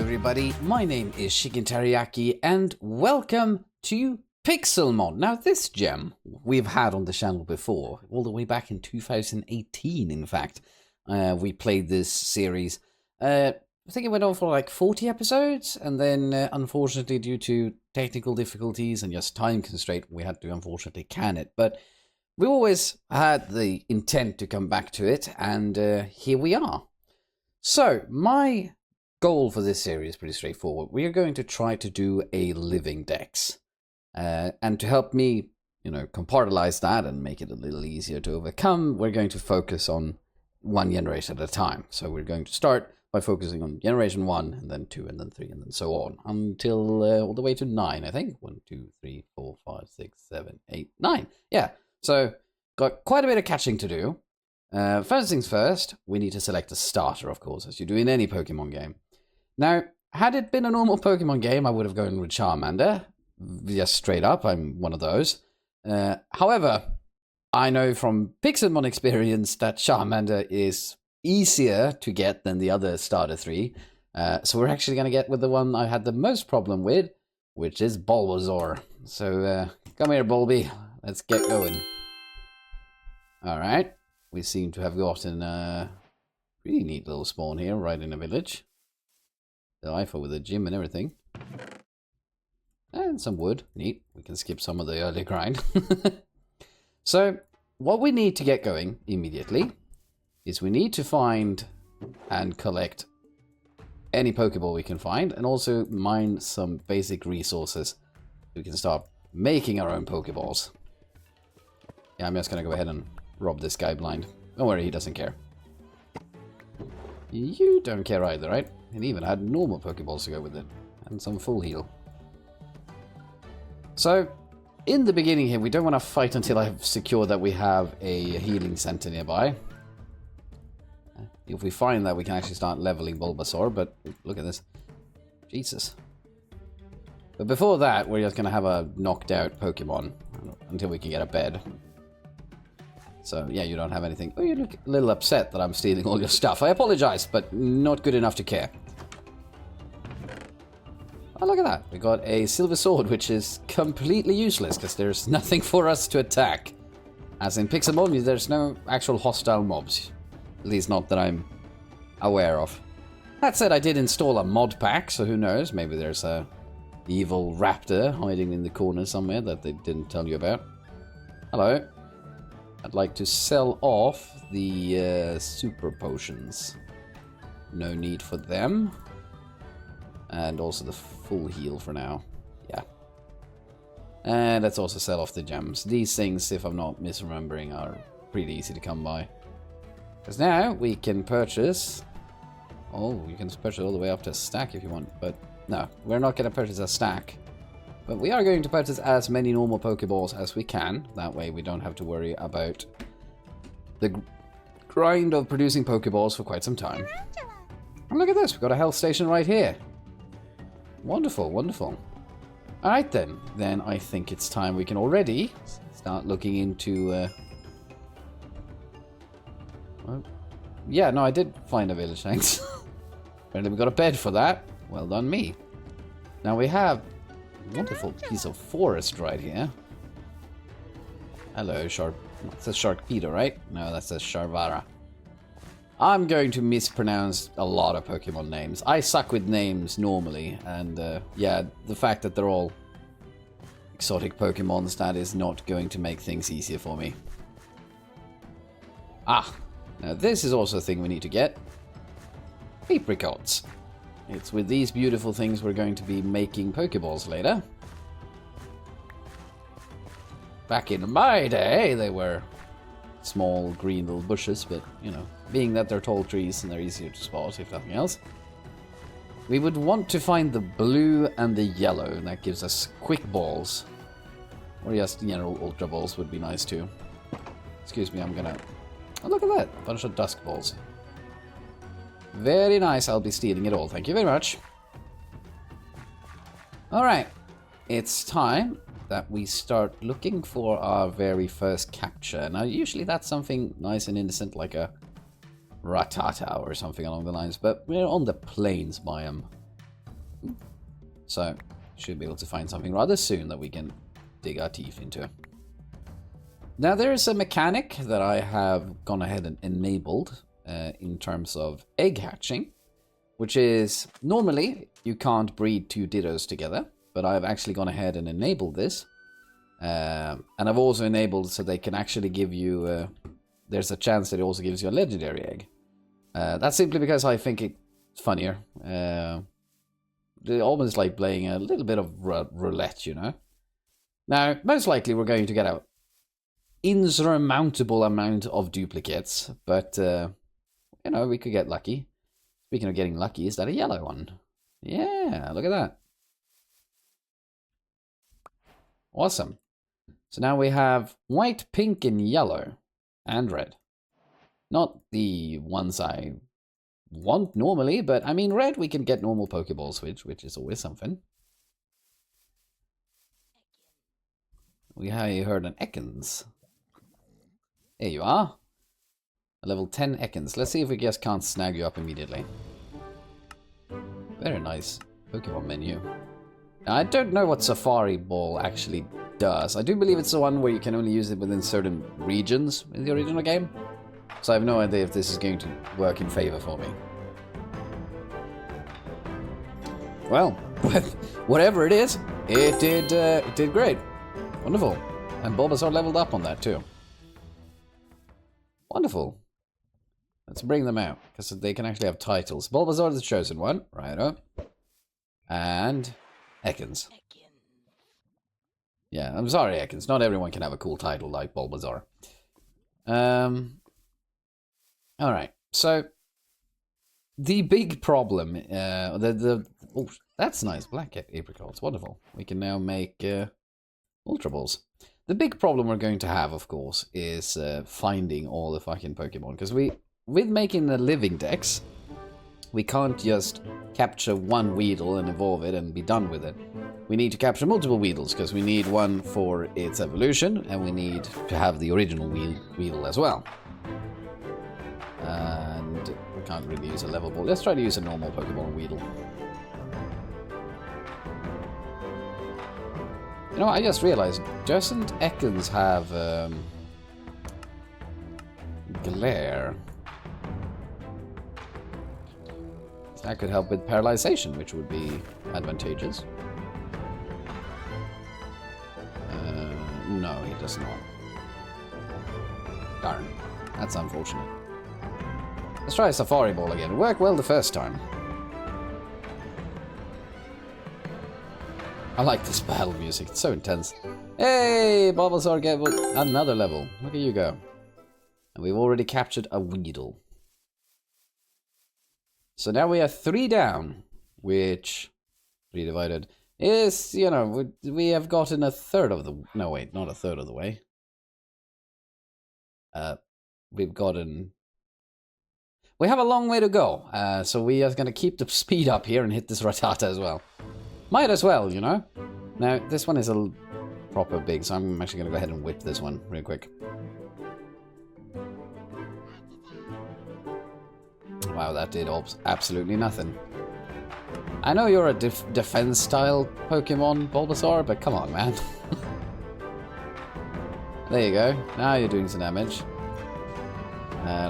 everybody, my name is Chicken Teriyaki and welcome to Pixelmon. Now this gem we've had on the channel before, all the way back in 2018 in fact. We played this series. I think it went on for like 40 episodes and then unfortunately due to technical difficulties and just time constraint we had to unfortunately can it. But we always had the intent to come back to it and here we are. So my goal for this series is pretty straightforward. We are going to try to do a living decks. And to help me, compartmentalize that and make it a little easier to overcome, we're going to focus on one generation at a time. So we're going to start by focusing on generation 1, and then 2, and then 3, and then so on, until all the way to 9, I think. 1, 2, 3, 4, 5, 6, 7, 8, 9. Yeah, so got quite a bit of catching to do. First things first, we need to select a starter, of course, as you do in any Pokemon game. Now, had it been a normal Pokemon game, I would have gone with Charmander. Just straight up, I'm one of those. However, I know from Pixelmon experience that Charmander is easier to get than the other starter 3. So we're actually going to get with the one I had the most problem with, which is Bulbasaur. So come here, Bulby. Let's get going. Alright. We seem to have gotten a pretty neat little spawn here, right in the village. The Ifa with a gym and everything. And some wood. Neat. We can skip some of the early grind. So, what we need to get going immediately is we need to find and collect any Pokeball we can find, and also mine some basic resources so we can start making our own Pokeballs. Yeah, I'm just gonna go ahead and rob this guy blind. Don't worry, he doesn't care. You don't care either, right? It even had normal Pokeballs to go with it, and some full heal. So, in the beginning here, we don't want to fight until I've secured that we have a healing center nearby. If we find that, we can actually start leveling Bulbasaur, but look at this. Jesus. But before that, we're just going to have a knocked out Pokemon until we can get a bed. So, yeah, you don't have anything. Oh, you look a little upset that I'm stealing all your stuff. I apologize, but not good enough to care. Oh, look at that. We got a silver sword, which is completely useless because there's nothing for us to attack. As in Pixelmon, there's no actual hostile mobs. At least not that I'm aware of. That said, I did install a mod pack, so who knows? Maybe there's a evil raptor hiding in the corner somewhere that they didn't tell you about. Hello. I'd like to sell off the super potions. No need for them. And also the full heal for now. Yeah. And let's also sell off the gems. These things, if I'm not misremembering, are pretty easy to come by. Because now we can purchase... Oh, you can purchase all the way up to a stack if you want. But no, we're not going to purchase a stack. But we are going to purchase as many normal Pokeballs as we can. That way we don't have to worry about the grind of producing Pokeballs for quite some time. And look at this, we've got a health station right here. Wonderful, wonderful. Alright then. Then I think it's time we can already start looking into... Well, yeah, no, I did find a village, thanks. Apparently we got a bed for that. Well done me. Now we have a wonderful piece of forest right here. Hello, Sharp. It says Sharkpedo, right? No, that says Sharvara. I'm going to mispronounce a lot of Pokemon names. I suck with names normally, and yeah, the fact that they're all exotic Pokemons, that is not going to make things easier for me. Ah, now this is also a thing we need to get. Apricots. It's with these beautiful things we're going to be making Pokeballs later. Back in my day, they were small green little bushes, but, being that they're tall trees and they're easier to spot, if nothing else. We would want to find the blue and the yellow, and that gives us quick balls. Or just, ultra balls would be nice too. Excuse me, I'm gonna... Oh, look at that! A bunch of dusk balls. Very nice, I'll be stealing it all. Thank you very much. Alright, it's time that we start looking for our very first capture. Now, usually that's something nice and innocent, like a Rattata or something along the lines, but we're on the plains biome. So, should be able to find something rather soon that we can dig our teeth into. Now, there is a mechanic that I have gone ahead and enabled in terms of egg hatching, which is normally you can't breed two dittos together, but I've actually gone ahead and enabled this. And I've also enabled so they can actually give you, there's a chance that it also gives you a legendary egg. That's simply because I think it's funnier. Almost like playing a little bit of roulette, you know. Now, most likely we're going to get an insurmountable amount of duplicates, but, you know, we could get lucky. Speaking of getting lucky, is that a yellow one? Yeah, look at that. Awesome. So now we have white, pink, and yellow, and red. Not the ones I want normally, but I mean, red we can get normal Pokeballs with, which is always something. We heard an Ekans. There you are. A level 10 Ekans. Let's see if we just can't snag you up immediately. Very nice Pokemon menu. Now, I don't know what Safari Ball actually does. I do believe it's the one where you can only use it within certain regions in the original game. So I have no idea if this is going to work in favor for me. Well, whatever it is, it did great. Wonderful. And Bulbasaur leveled up on that too. Wonderful. Let's bring them out, because they can actually have titles. Bulbasaur the Chosen One, righto. And Ekans. Yeah, I'm sorry, Ekans. Not everyone can have a cool title like Bulbasaur. Alright, so the big problem, oh, that's nice, black apricots, wonderful. We can now make Ultra Balls. The big problem we're going to have, of course, is finding all the fucking Pokemon, because with making the living decks, we can't just capture one Weedle and evolve it and be done with it. We need to capture multiple Weedles, because we need one for its evolution, and we need to have the original Weedle as well. And we can't really use a level ball. Let's try to use a normal Pokemon Weedle. You know, I just realized, doesn't Ekans have Glare? That could help with paralyzation, which would be advantageous. No, he does not. Darn. That's unfortunate. Let's try a Safari Ball again. It worked well the first time. I like this battle music. It's so intense. Hey, Bulbasaur get another level. Look at you go. And we've already captured a Weedle. So now we are 3 down, which 3 divided is, you know, we have gotten a third of the... No, wait, not a third of the way. We've gotten... We have a long way to go, so we are going to keep the speed up here and hit this Rattata as well. Might as well, you know? Now, this one is a proper big, so I'm actually going to go ahead and whip this one real quick. Wow, that did absolutely nothing. I know you're a defense-style Pokemon, Bulbasaur, but come on, man. There you go. Now you're doing some damage.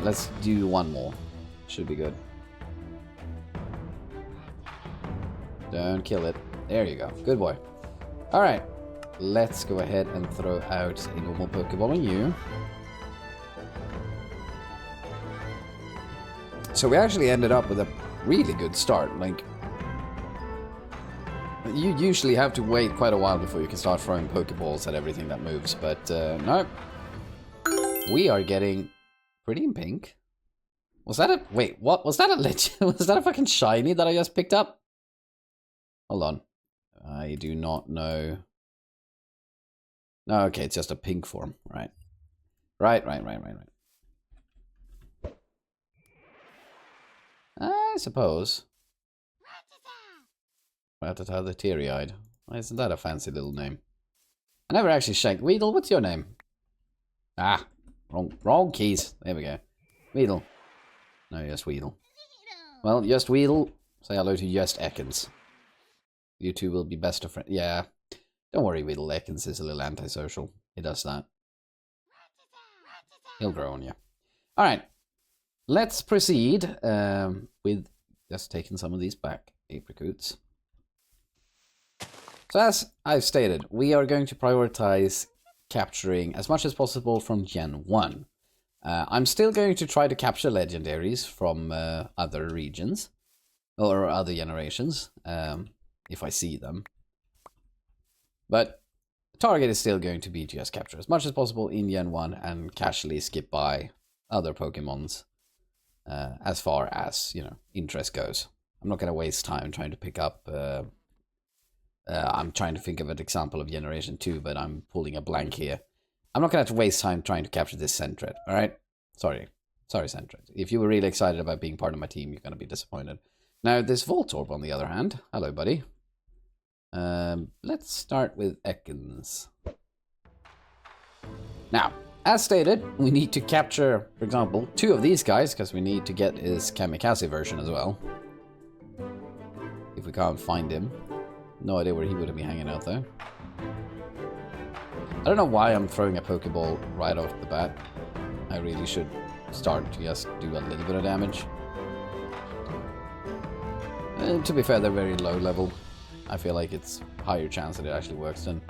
Let's do one more. Should be good. Don't kill it. There you go. Good boy. Alright. Let's go ahead and throw out a normal Pokeball on you. So we actually ended up with a really good start. Like, you usually have to wait quite a while before you can start throwing Pokeballs at everything that moves, but no. We are getting pretty in pink. Was that a... Wait, what? Was that a legend? Was that a fucking shiny that I just picked up? Hold on. I do not know. No, okay, it's just a pink form. Right. Right. I suppose. Rattata the Teary-Eyed. Why isn't that a fancy little name? I never actually shanked. Weedle, what's your name? Ah, wrong keys. There we go. Weedle. No, just Weedle. Well, just Weedle. Say hello to just Ekans. You two will be best of friends. Yeah. Don't worry, Weedle Ekans is a little antisocial. He does that. He'll grow on you. Alright. Let's proceed with just taking some of these back. Apricots. So as I've stated, we are going to prioritize capturing as much as possible from Gen 1. I'm still going to try to capture legendaries from other regions. Or other generations. If I see them. But the target is still going to be to just capture as much as possible in Gen 1 and casually skip by other Pokemons as far as, you know, interest goes. I'm not going to waste time trying to pick up... I'm trying to think of an example of Generation 2, but I'm pulling a blank here. I'm not going to have to waste time trying to capture this Sentret, alright? Sorry, Sentret. If you were really excited about being part of my team, you're going to be disappointed. Now, this Voltorb, on the other hand... Hello, buddy. Let's start with Ekans. Now, as stated, we need to capture, for example, 2 of these guys, because we need to get his Kamikaze version as well. If we can't find him. No idea where he would be hanging out, though. I don't know why I'm throwing a Pokeball right off the bat. I really should start to just do a little bit of damage. To be fair, they're very low level. I feel like it's higher chance that it actually works then.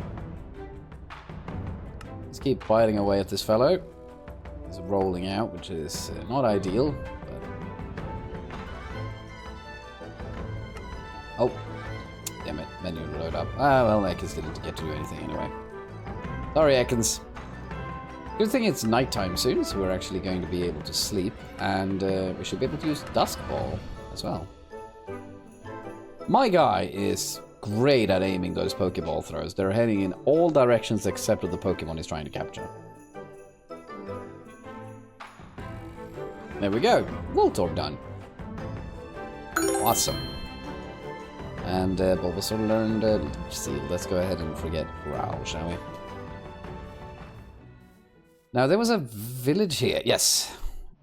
Let's keep biting away at this fellow. He's rolling out, which is not ideal. But... Oh, damn it, menu load up. Ah, well, Ekans didn't get to do anything anyway. Sorry, Ekans. Good thing it's nighttime soon, so we're actually going to be able to sleep. And we should be able to use Dusk Ball as well. My guy is great at aiming those Pokeball throws. They're heading in all directions except of the Pokemon he's trying to capture. There we go. Voltorb done. Awesome. And Bulbasaur learned Leech Seed. Let's go ahead and forget Growl, shall we? Now, there was a village here. Yes.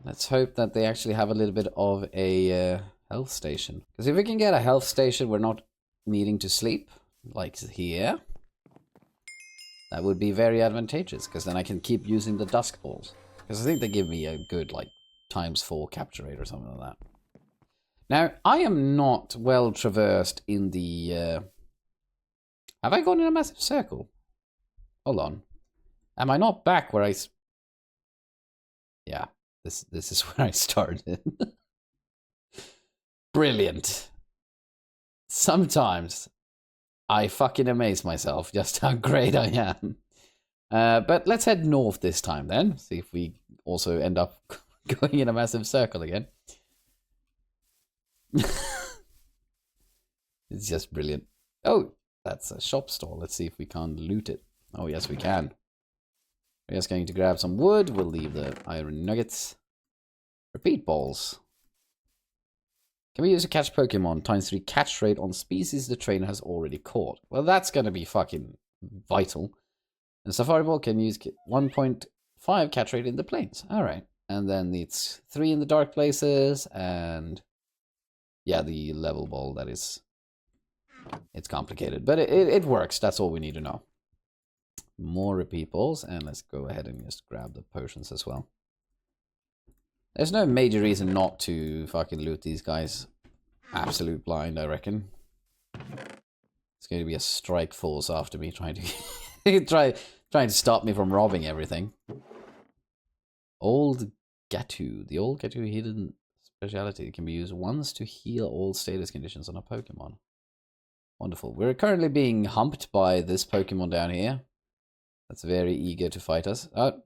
Let's hope that they actually have a little bit of a health station. Because if we can get a health station, we're not needing to sleep, like here. That would be very advantageous, because then I can keep using the Dusk Balls. Because I think they give me a good, like, ×4 capture rate or something like that. Now, I am not well traversed in the... Have I gone in a massive circle? Hold on. Am I not back where I... Yeah, this is where I started. Brilliant. Sometimes I fucking amaze myself just how great I am. But let's head north this time then. See if we also end up going in a massive circle again. It's just brilliant. Oh, that's a shop stall. Let's see if we can't loot it. Oh, yes, we can. We're just going to grab some wood. We'll leave the iron nuggets. Repeat balls. Can we use a catch Pokemon ×3 catch rate on species the trainer has already caught? Well, that's going to be fucking vital. And Safari Ball can use 1.5 catch rate in the plains. Alright. And then it's 3 in the dark places. And yeah, the level ball, that is... It's complicated. But it works. That's all we need to know. More repeat balls. And let's go ahead and just grab the potions as well. There's no major reason not to fucking loot these guys. Absolute blind, I reckon. It's going to be a strike force after me trying to trying to stop me from robbing everything. Old Gatu. The old Gatu hidden speciality can be used once to heal all status conditions on a Pokemon. Wonderful. We're currently being humped by this Pokemon down here. That's very eager to fight us. Oh,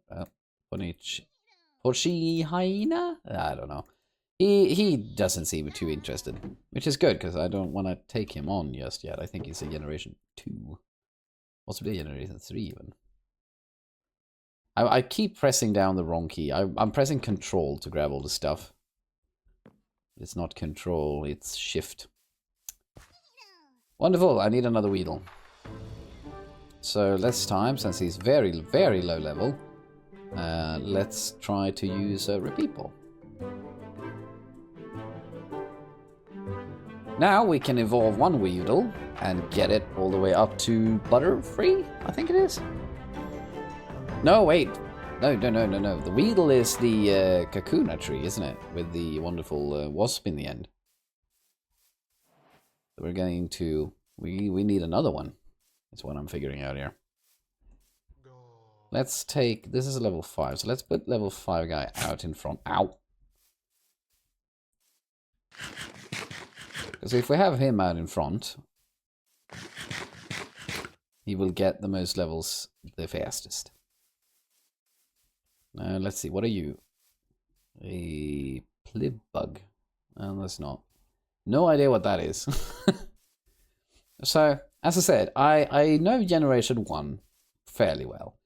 Hoshi Hyena? I don't know. He doesn't seem too interested, which is good because I don't want to take him on just yet. I think he's a Generation 2, possibly a Generation 3 even. I keep pressing down the wrong key. I'm pressing Control to grab all the stuff. It's not Control, it's Shift. Wonderful. I need another Weedle. So this time, since he's very, very low level. Let's try to use a repeat ball. Now we can evolve one Weedle and get it all the way up to Butterfree, I think it is. No, wait. No. The Weedle is the Kakuna tree, isn't it? With the wonderful wasp in the end. We're going to... We need another one. That's what I'm figuring out here. Let's take... This is a level 5, so let's put level 5 guy out in front. Ow! Because if we have him out in front, he will get the most levels the fastest. Let's see, what are you? A Plibug. That's not. No idea what that is. So, as I said, I know Generation 1 fairly well.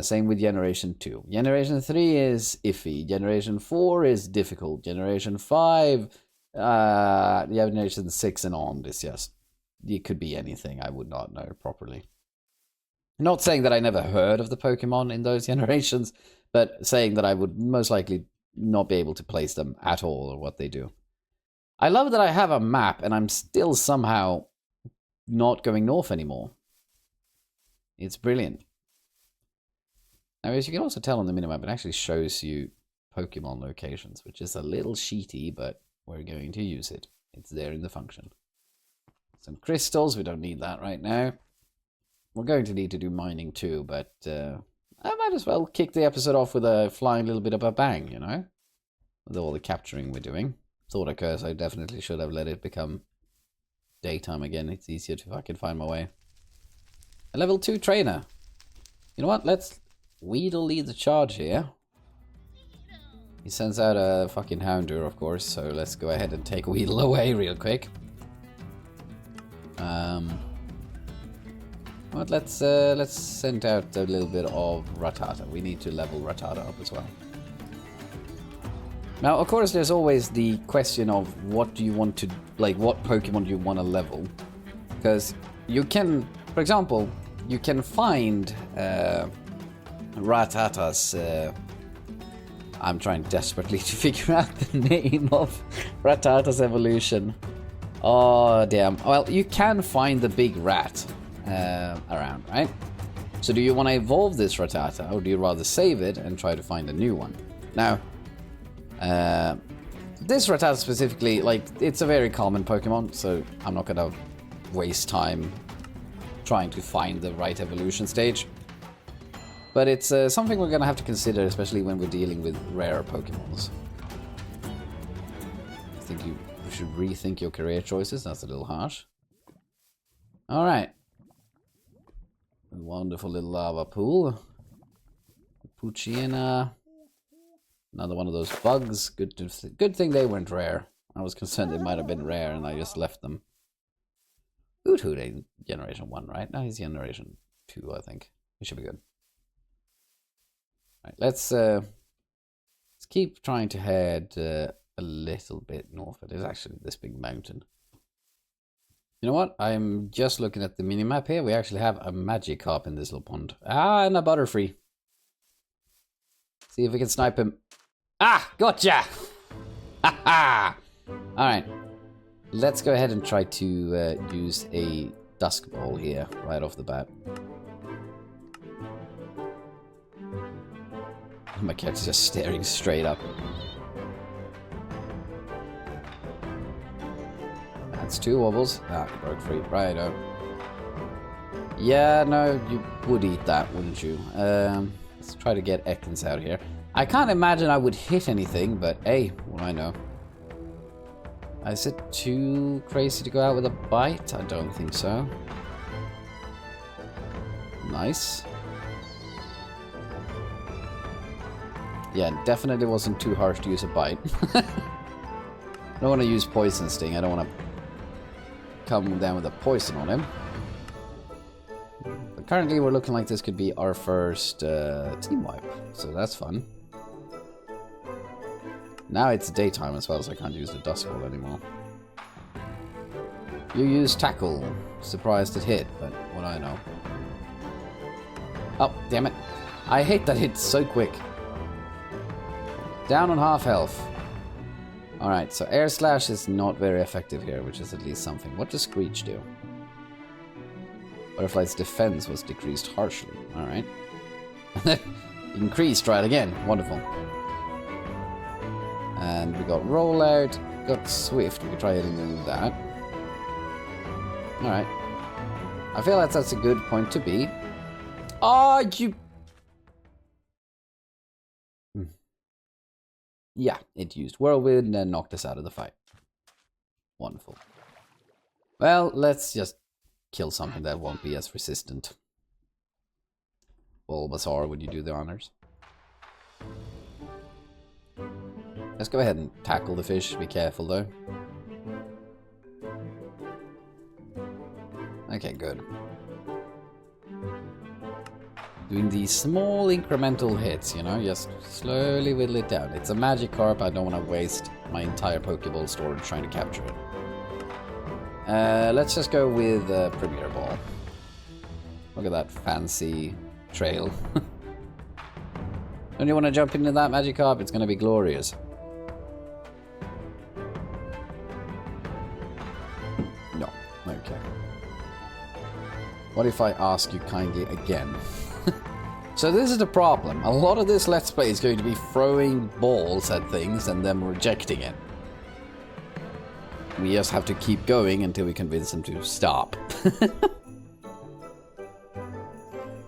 Same with Generation 2. Generation 3 is iffy. Generation 4 is difficult. Generation 5, Generation 6 and on is just... It could be anything I would not know properly. Not saying that I never heard of the Pokemon in those generations, but saying that I would most likely not be able to place them at all or what they do. I love that I have a map and I'm still somehow not going north anymore. It's brilliant. Now, as you can also tell on the minimap, it actually shows you Pokemon locations, which is a little sheety, but we're going to use it. It's there in the function. Some crystals, we don't need that right now. We're going to need to do mining too, but I might as well kick the episode off with a flying little bit of a bang, you know? With all the capturing we're doing. Thought occurs, I definitely should have let it become daytime again. It's easier to fucking find my way. A level 2 trainer. You know what? Let's Weedle lead the charge here. He sends out a fucking Houndour, of course, so let's go ahead and take Weedle away real quick. But let's send out a little bit of Rattata. We need to level Rattata up as well. Now, of course, there's always the question of what do you want to, like, what Pokemon do you want to level? Because you can, for example, you can find Rattata's... I'm trying desperately to figure out the name of Rattata's evolution. Oh, damn. Well, you can find the big rat around, right? So do you want to evolve this Rattata, or do you rather save it and try to find a new one? Now, this Rattata specifically, like, it's a very common Pokemon, so I'm not gonna waste time trying to find the right evolution stage. But it's something we're gonna have to consider, especially when we're dealing with rarer Pokemons. I think you should rethink your career choices. That's a little harsh. Alright. Wonderful little lava pool. Poochyena. Another one of those bugs. Good thing they weren't rare. I was concerned they might have been rare and I just left them. Hoot ain't Generation 1, right? Now he's Generation 2, I think. He should be good. Right, let's keep trying to head a little bit north. There's actually this big mountain. You know what? I'm just looking at the minimap here. We actually have a Magikarp in this little pond. Ah, and a Butterfree. See if we can snipe him. Ah, gotcha! Ha ha! Alright. Let's go ahead and try to use a Dusk Ball here, right off the bat. My cat's just staring straight up. That's 2 wobbles. Ah, broke free. Righto. Yeah, no, you would eat that, wouldn't you? Let's try to get Ekans out here. I can't imagine I would hit anything, but hey, what do I know? Is it too crazy to go out with a bite? I don't think so. Nice. Yeah, definitely wasn't too harsh to use a bite. I don't want to use Poison Sting. I don't want to come down with a poison on him. But currently we're looking like this could be our first team wipe. So that's fun. Now it's daytime as well, so I can't use the Dusk Ball anymore. You use Tackle. Surprised it hit, but what do I know? Oh, damn it. I hate that it's so quick. Down on half health. Alright, so Air Slash is not very effective here, which is at least something. What does Screech do? Butterfly's defense was decreased harshly. Alright. Increased, try it again. Wonderful. And we got Rollout, got Swift. We can try hitting with that. Alright. I feel like that's a good point to be. Oh, you... Yeah, it used Whirlwind and knocked us out of the fight. Wonderful. Well, let's just kill something that won't be as resistant. Bulbasaur, would you do the honors? Let's go ahead and tackle the fish. Be careful, though. Okay, good. Doing these small incremental hits, you know, just slowly whittle it down. It's a Magikarp, I don't want to waste my entire Pokeball storage trying to capture it. Let's just go with Premier Ball. Look at that fancy trail. Don't you want to jump into that, Magikarp? It's going to be glorious. No, okay. What if I ask you kindly again? So this is the problem. A lot of this Let's Play is going to be throwing balls at things and them rejecting it. We just have to keep going until we convince them to stop.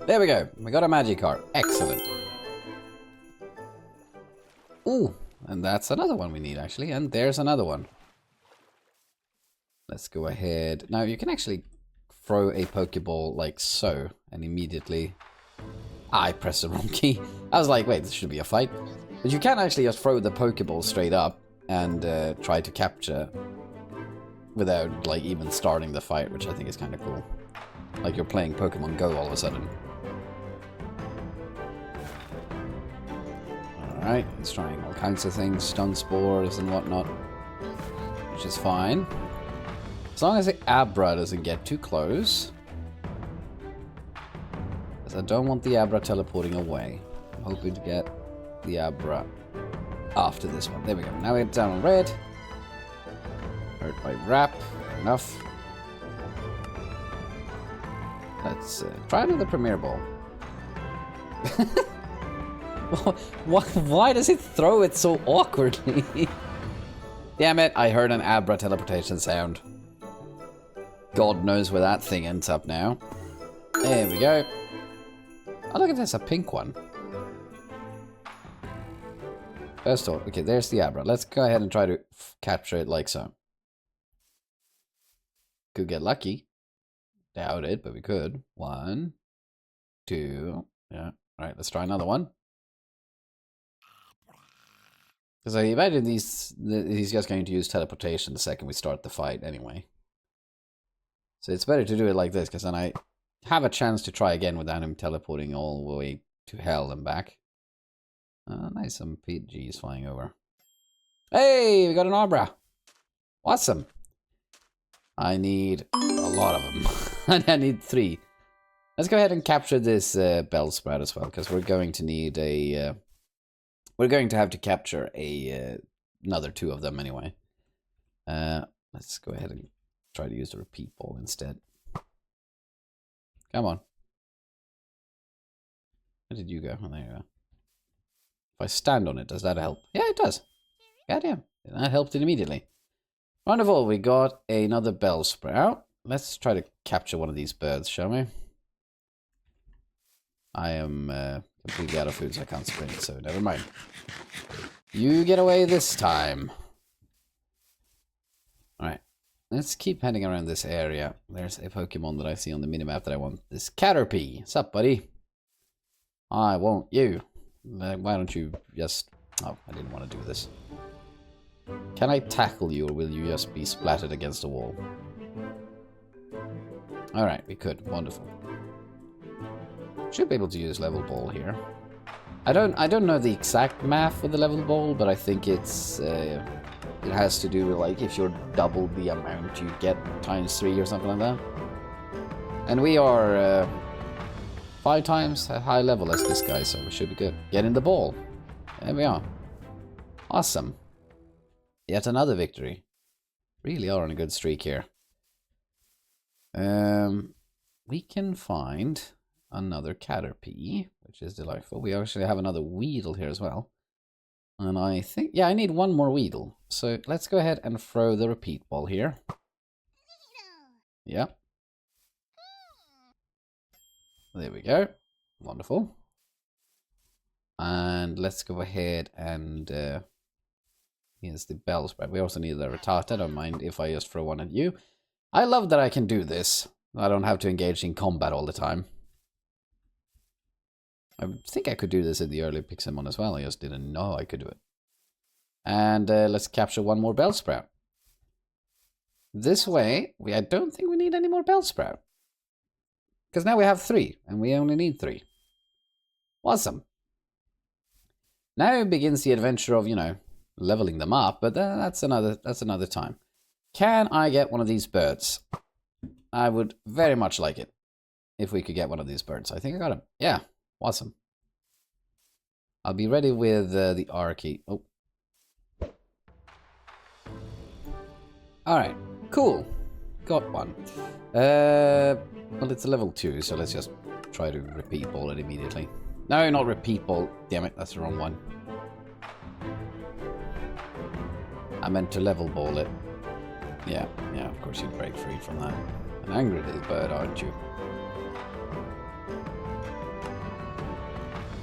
There we go. We got a Magikarp. Excellent. Ooh, and that's another one we need actually. And there's another one. Let's go ahead. Now you can actually throw a Pokeball like so and immediately... I pressed the wrong key. I was like, wait, this should be a fight. But you can actually just throw the Pokeball straight up and try to capture without like even starting the fight, which I think is kind of cool. Like you're playing Pokemon Go all of a sudden. Alright, he's trying all kinds of things, stun spores and whatnot, which is fine. As long as the Abra doesn't get too close. I don't want the Abra teleporting away. I'm hoping to get the Abra after this one. There we go. Now we're down on red. Hurt by Wrap. Fair enough. Let's try another Premier Ball. Why does it throw it so awkwardly? Damn it, I heard an Abra teleportation sound. God knows where that thing ends up now. There we go. Oh, look at this, a pink one. First off, okay, there's the Abra. Let's go ahead and try to capture it like so. Could get lucky. Doubt it, but we could. 1, 2, yeah. Alright, let's try another one. Because I imagine he's just going to use teleportation the second we start the fight anyway. So it's better to do it like this, because then I have a chance to try again without him teleporting all the way to hell and back. Nice, some PGs flying over. Hey, we got an Abra. Awesome. I need a lot of them. I need 3. Let's go ahead and capture this Bellsprout as well, because we're going to need a... we're going to have to capture another 2 of them anyway. Let's go ahead and try to use the repeat ball instead. Come on. Where did you go? Oh, there you go. If I stand on it, does that help? Yeah, it does. Goddamn. That helped it immediately. Wonderful. We got another Bellsprout. Let's try to capture one of these birds, shall we? I am completely out of food, so I can't sprint, so never mind. You get away this time. Alright. Let's keep heading around this area. There's a Pokemon that I see on the minimap that I want. This Caterpie. What's up, buddy? I want you. Why don't you just... Oh, I didn't want to do this. Can I tackle you, or will you just be splattered against the wall? Alright, we could. Wonderful. Should be able to use level ball here. I don't know the exact math for the level ball, but I think it's... it has to do with, like, if you're double the amount you get times 3 or something like that. And we are 5 times at high level as this guy, so we should be good. Get in the ball. There we are. Awesome. Yet another victory. Really are on a good streak here. We can find another Caterpie, which is delightful. We actually have another Weedle here as well. And I think, yeah, I need one more Weedle. So let's go ahead and throw the repeat ball here. Yeah. There we go. Wonderful. And let's go ahead and here's the Bellsprout. We also need the Rattata. Don't mind if I just throw one at you. I love that I can do this. I don't have to engage in combat all the time. I think I could do this in the early Pixelmon as well. I just didn't know I could do it. And let's capture one more Bellsprout. This way, I don't think we need any more Bellsprout. Because now we have 3, and we only need 3. Awesome. Now begins the adventure of, you know, leveling them up, but that's another time. Can I get one of these birds? I would very much like it if we could get one of these birds. I think I got him. Yeah, awesome. I'll be ready with the R key. Oh. Alright, cool. Got one. Well, it's a level 2, so let's just try to repeat ball it immediately. No, not repeat ball. Damn it, that's the wrong one. I meant to level ball it. Yeah, of course you'd break free from that. An angry little bird, aren't you?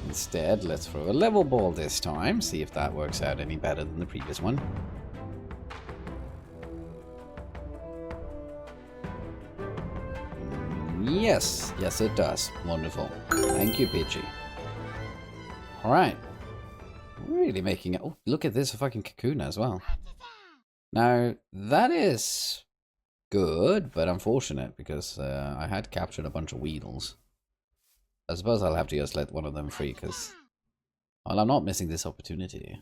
Instead, let's throw a level ball this time. See if that works out any better than the previous one. Yes, it does. Wonderful. Thank you, Pidgey. Alright. Really making it... Oh, look at this, a fucking Kakuna as well. Now, that is good, but unfortunate, because I had captured a bunch of Weedles. I suppose I'll have to just let one of them free, because... Well, I'm not missing this opportunity.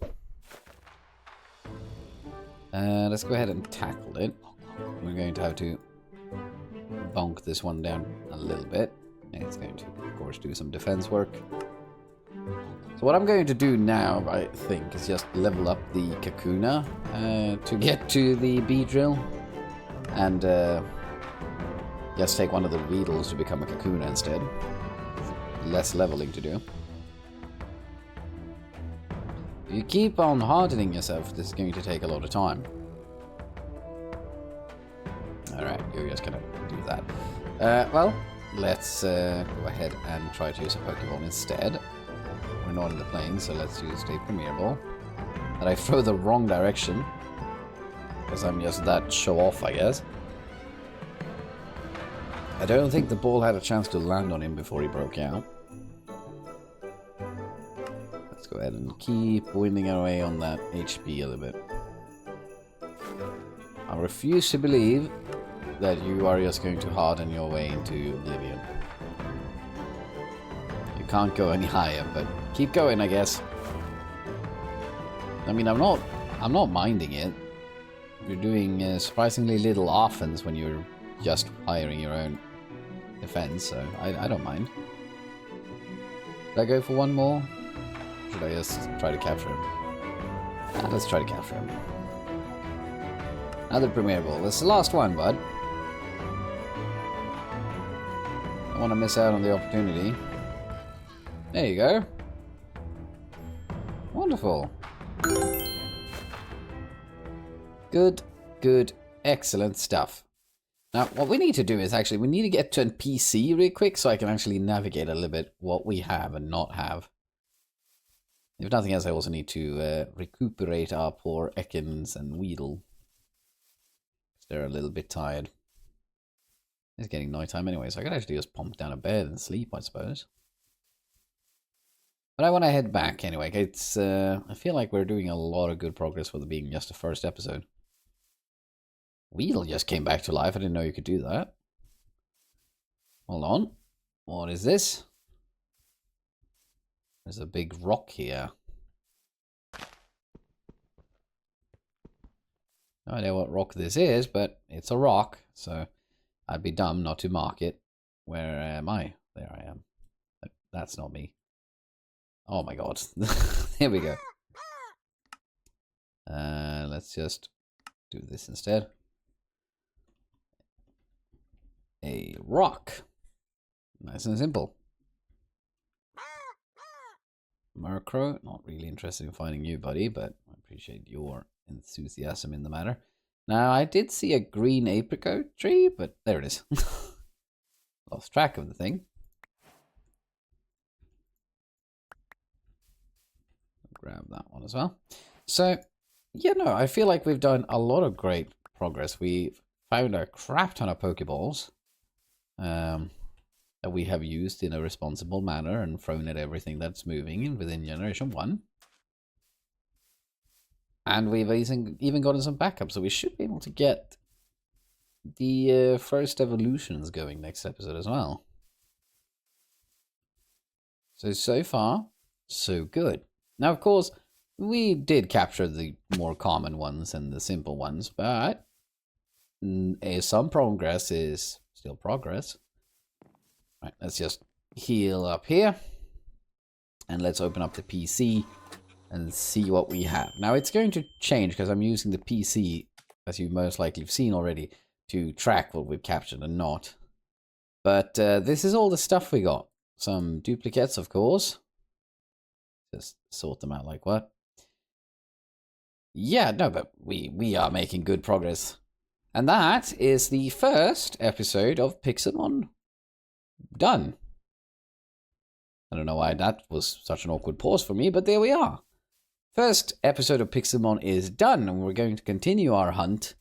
Let's go ahead and tackle it. We're going to have to bonk this one down a little bit. It's going to, of course, do some defense work. So what I'm going to do now, I think, is just level up the Kakuna to get to the Beedrill. And just take one of the Weedles to become a Kakuna instead. Less leveling to do. If you keep on hardening yourself, this is going to take a lot of time. Alright, you're just gonna do that. Well, let's go ahead and try to use a Pokemon instead. We're not in the plane, so let's use the Premier Ball. And I throw the wrong direction. Because I'm just that show-off, I guess. I don't think the ball had a chance to land on him before he broke out. Let's go ahead and keep winding away on that HP a little bit. I refuse to believe that you are just going to harden your way into oblivion. You can't go any higher, but keep going, I guess. I mean, I'm not minding it. You're doing surprisingly little offense when you're just firing your own defense, so I don't mind. Should I go for one more? Or should I just try to capture him? Let's try to capture him. Another Premier Ball. This is the last one, bud. Don't want to miss out on the opportunity. There you go. Wonderful. Good, excellent stuff. Now, what we need to do is actually, we need to get to a PC really quick so I can actually navigate a little bit what we have and not have. If nothing else, I also need to recuperate our poor Ekans and Weedle. They're a little bit tired. It's getting nighttime anyway, so I could actually just pump down a bed and sleep, I suppose. But I want to head back anyway. It's I feel like we're doing a lot of good progress with it being just the first episode. Weedle just came back to life. I didn't know you could do that. Hold on. What is this? There's a big rock here. No idea what rock this is, but it's a rock, so I'd be dumb not to mark it. Where am I? There I am. That's not me. Oh my god. Here we go. let's just do this instead. A rock. Nice and simple. Murkrow, not really interested in finding you, buddy, but I appreciate your enthusiasm in the matter. Now, I did see a green apricot tree, but there it is. Lost track of the thing. Grab that one as well. So, yeah, no, I feel like we've done a lot of great progress. We've found a crap ton of Pokeballs that we have used in a responsible manner and thrown at everything that's moving in within Generation 1. And we've even gotten some backups, so we should be able to get the first evolutions going next episode as well. So far, so good. Now, of course, we did capture the more common ones and the simple ones, but some progress is still progress. Right, let's just heal up here. And let's open up the PC and see what we have. Now, it's going to change because I'm using the PC, as you most likely have seen already, to track what we've captured and not. But this is all the stuff we got. Some duplicates, of course. Just sort them out like what? Yeah, no, but we are making good progress. And that is the first episode of Pixelmon done. I don't know why that was such an awkward pause for me, but there we are. First episode of Pixelmon is done, and we're going to continue our hunt.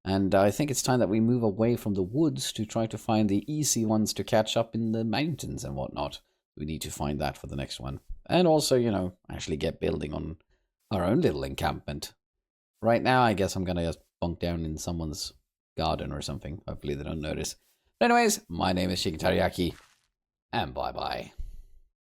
And I think it's time that we move away from the woods to try to find the easy ones to catch up in the mountains and whatnot. We need to find that for the next one. And also, you know, actually get building on our own little encampment. Right now, I guess I'm going to just bunk down in someone's garden or something. Hopefully they don't notice. But anyways, my name is Chicken Teriyaki, and bye-bye.